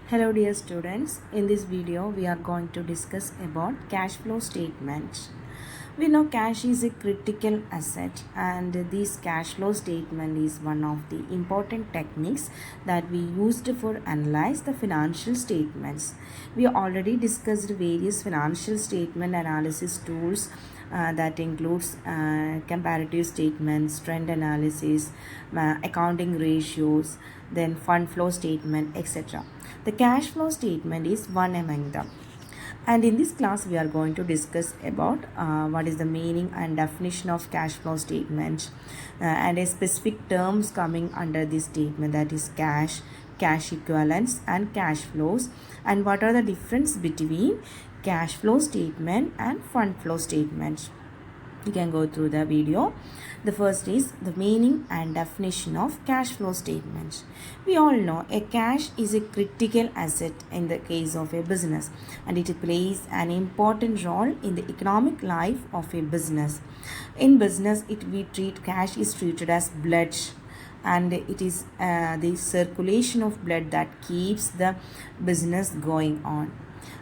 Hello dear students, in this video we are going to discuss about cash flow statement. We know cash is a critical asset and this cash flow statement is one of the important techniques that we used for analyze the financial statements. We already discussed various financial statement analysis tools that includes comparative statements, trend analysis, accounting ratios, then fund flow statement, etc. The cash flow statement is one among them. And in this class, we are going to discuss about what is the meaning and definition of cash flow statement and a specific terms coming under this statement, that is cash, cash equivalents and cash flows, and what are the difference between cash flow statement and fund flow statement. You can go through the video. The first is the meaning and definition of cash flow statements. We all know a cash is a critical asset in the case of a business, and it plays an important role in the economic life of a business. In business, cash is treated as blood, and it is the circulation of blood that keeps the business going on.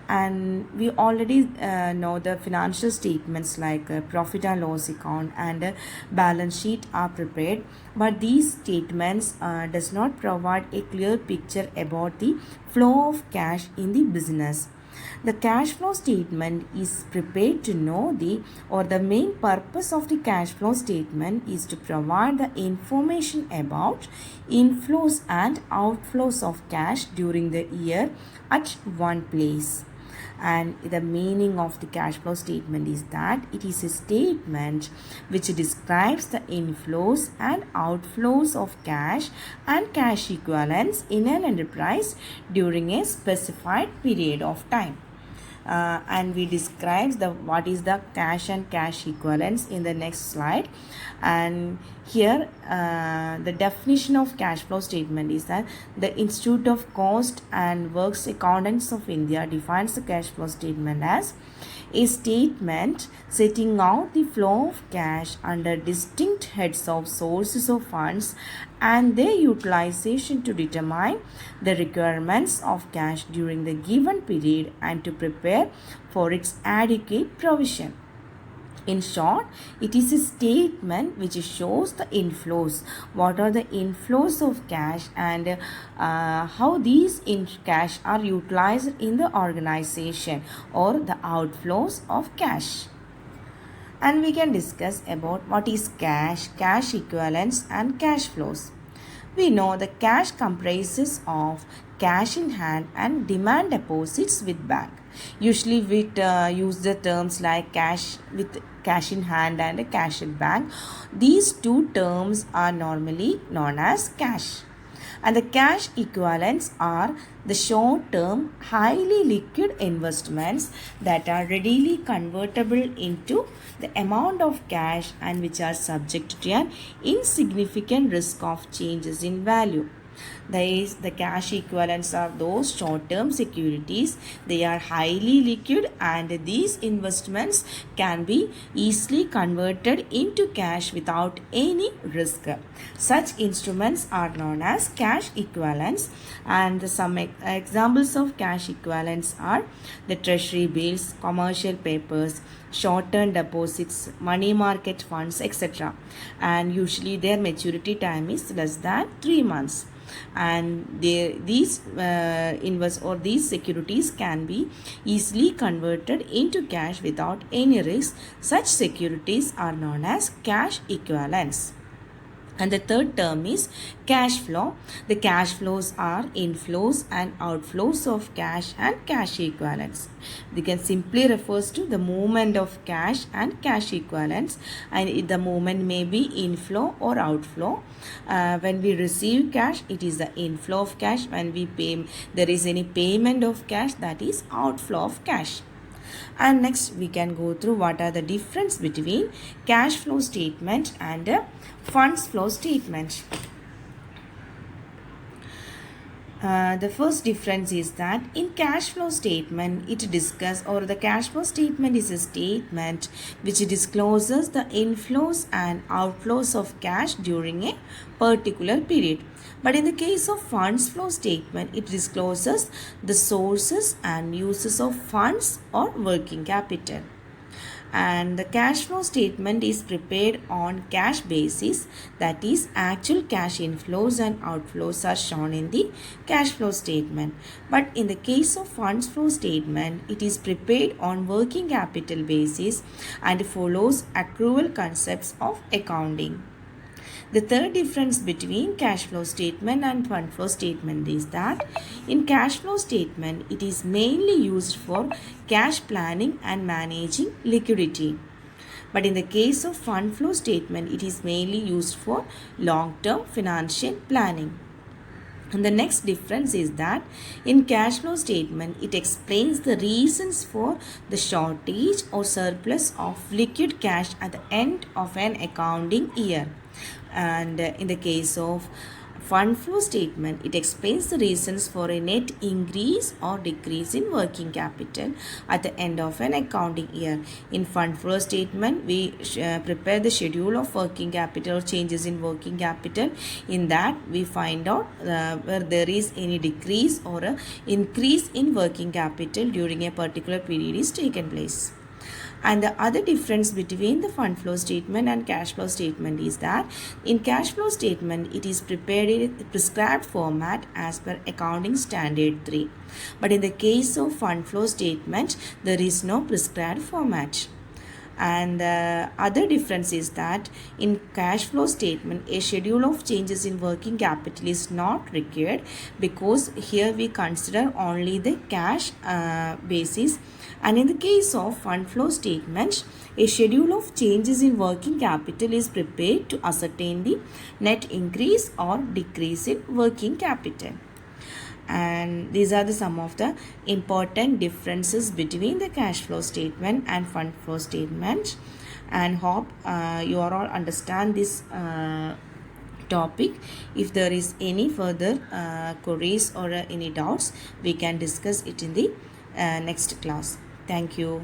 And we already know the financial statements like profit and loss account and balance sheet are prepared, but these statements does not provide a clear picture about the flow of cash in the business. The cash flow statement is prepared to know the main purpose of the cash flow statement is to provide the information about inflows and outflows of cash during the year at one place. And the meaning of the cash flow statement is that it is a statement which describes the inflows and outflows of cash and cash equivalents in an enterprise during a specified period of time. And we describe what is the cash and cash equivalents in the next slide. And here the definition of cash flow statement is that the Institute of Cost and Works Accountants of India defines the cash flow statement as a statement setting out the flow of cash under distinct heads of sources of funds and their utilization to determine the requirements of cash during the given period and to prepare for its adequate provision. In short, it is a statement which shows the inflows, what are the inflows of cash and how these cash are utilized in the organization, or the outflows of cash. And we can discuss about what is cash, cash equivalents and cash flows. We know the cash comprises of cash in hand and demand deposits with bank. Usually we use the terms like cash with cash in hand and cash at bank. These two terms are normally known as cash. And the cash equivalents are the short-term, highly liquid investments that are readily convertible into the amount of cash and which are subject to an insignificant risk of changes in value. The cash equivalents are those short-term securities. They are highly liquid and these investments can be easily converted into cash without any risk. Such instruments are known as cash equivalents, and some examples of cash equivalents are the treasury bills, commercial papers, short-term deposits, money market funds, etc. And usually their maturity time is less than 3 months. And these securities can be easily converted into cash without any risk. Such securities are known as cash equivalents. And the third term is cash flow. The cash flows are inflows and outflows of cash and cash equivalents. They can simply refers to the movement of cash and cash equivalents, and the movement may be inflow or outflow. When we receive cash, it is the inflow of cash. When we pay, there is any payment of cash, that is outflow of cash. And next we can go through what are the difference between cash flow statement and funds flow statement. The first difference is that in cash flow statement it discusses, or the cash flow statement is a statement which discloses the inflows and outflows of cash during a particular period. But in the case of funds flow statement, it discloses the sources and uses of funds or working capital. And the cash flow statement is prepared on cash basis, that is actual cash inflows and outflows are shown in the cash flow statement. But in the case of funds flow statement, it is prepared on working capital basis and follows accrual concepts of accounting. The third difference between cash flow statement and fund flow statement is that in cash flow statement it is mainly used for cash planning and managing liquidity. But in the case of fund flow statement it is mainly used for long-term financial planning. And the next difference is that in cash flow statement, it explains the reasons for the shortage or surplus of liquid cash at the end of an accounting year. And in the case of fund flow statement, it explains the reasons for a net increase or decrease in working capital at the end of an accounting year. In fund flow statement, we prepare the schedule of working capital, changes in working capital. In that, we find out where there is any decrease or a increase in working capital during a particular period is taken place. And the other difference between the fund flow statement and cash flow statement is that in cash flow statement it is prepared in a prescribed format as per accounting standard 3. But in the case of fund flow statement there is no prescribed format. And the other difference is that in cash flow statement a schedule of changes in working capital is not required, because here we consider only the cash basis. And in the case of fund flow statement, a schedule of changes in working capital is prepared to ascertain the net increase or decrease in working capital. And these are some of the important differences between the cash flow statement and fund flow statement. And hope you all understand this topic. If there is any further queries or any doubts, we can discuss it in the next class. Thank you.